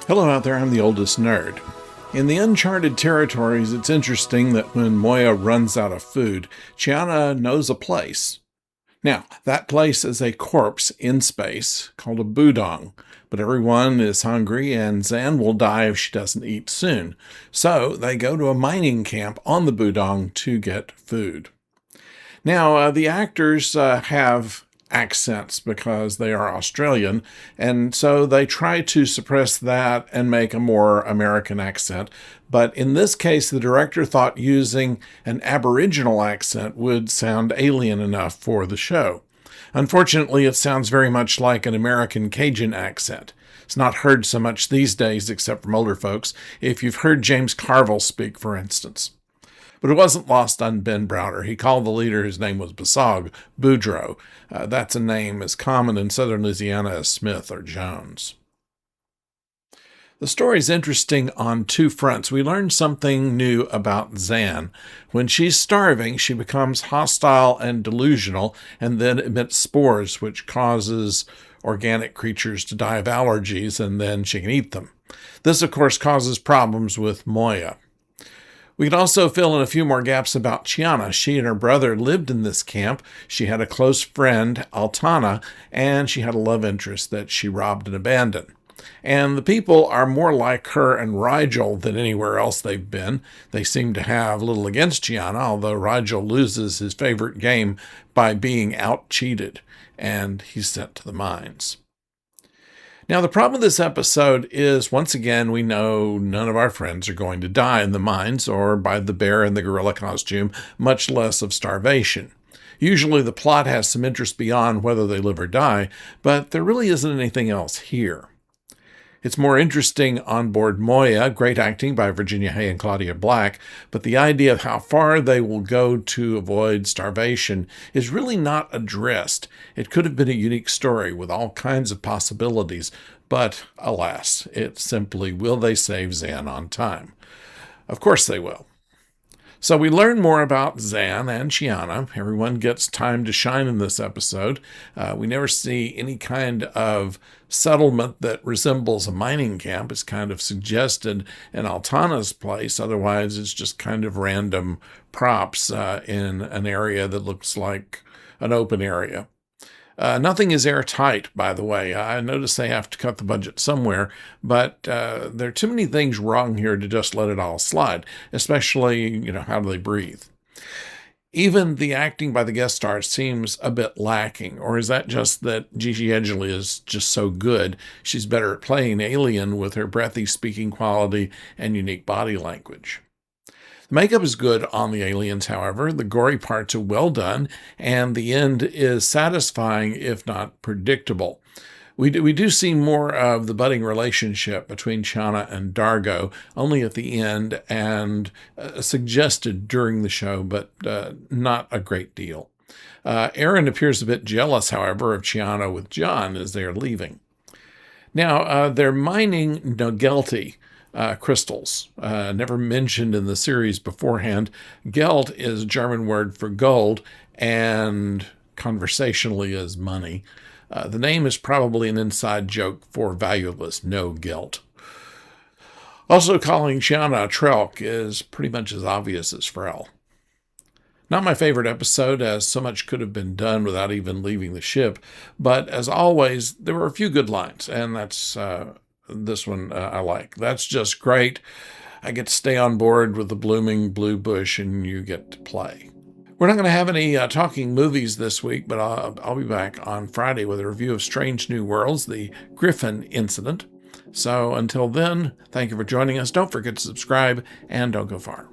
Hello out there, I'm the oldest nerd. In the uncharted territories, it's interesting that when Moya runs out of food, Chiana knows a place. Now, that place is a corpse in space called a budong, but everyone is hungry and Zan will die if she doesn't eat soon. So they go to a mining camp on the budong to get food. Now, the actors have accents because they are Australian, and so they try to suppress that and make a more American accent. But in this case, the director thought using an Aboriginal accent would sound alien enough for the show. Unfortunately, it sounds very much like an American Cajun accent. It's not heard so much these days except from older folks, if you've heard James Carville speak, for instance. But it wasn't lost on Ben Browder. He called the leader, whose name was Basog, Boudreaux. That's a name as common in southern Louisiana as Smith or Jones. The story is interesting on two fronts. We learn something new about Zan. When she's starving, she becomes hostile and delusional, and then emits spores, which causes organic creatures to die of allergies, and then she can eat them. This, of course, causes problems with Moya. We can also fill in a few more gaps about Chiana. She and her brother lived in this camp. She had a close friend, Altana, and she had a love interest that she robbed and abandoned. And the people are more like her and Rigel than anywhere else they've been. They seem to have little against Chiana, although Rigel loses his favorite game by being out-cheated, and he's sent to the mines. Now, the problem with this episode is, once again, we know none of our friends are going to die in the mines or by the bear in the gorilla costume, much less of starvation. Usually the plot has some interest beyond whether they live or die, but there really isn't anything else here. It's more interesting on board Moya, great acting by Virginia Hay and Claudia Black, but the idea of how far they will go to avoid starvation is really not addressed. It could have been a unique story with all kinds of possibilities, but alas, it's simply, will they save Zan on time? Of course they will. So we learn more about Zan and Chiana. Everyone gets time to shine in this episode. We never see any kind of settlement that resembles a mining camp. It's kind of suggested in Altana's place. Otherwise, it's just kind of random props in an area that looks like an open area. Nothing is airtight, by the way. I notice they have to cut the budget somewhere, but there are too many things wrong here to just let it all slide, especially, how do they breathe? Even the acting by the guest stars seems a bit lacking, or is that just that Gigi Edgley is just so good? She's better at playing alien with her breathy speaking quality and unique body language. The makeup is good on the aliens, however. The gory parts are well done, and the end is satisfying, if not predictable. We do see more of the budding relationship between Chiana and Dargo, only at the end, and suggested during the show, but not a great deal. Aaron appears a bit jealous, however, of Chiana with John as they are leaving. Now, they're mining Nogelty crystals, never mentioned in the series beforehand. Geld is a German word for gold, and conversationally is money. The name is probably an inside joke for valueless, no Geld. Also, calling Chiana a Trelk is pretty much as obvious as Frel. Not my favorite episode, as so much could have been done without even leaving the ship, but as always, there were a few good lines, and that's this one I like. That's just great. I get to stay on board with the blooming blue bush, and you get to play. We're not going to have any talking movies this week, but I'll be back on Friday with a review of Strange New Worlds, the Griffin Incident. So until then, thank you for joining us. Don't forget to subscribe, and don't go far.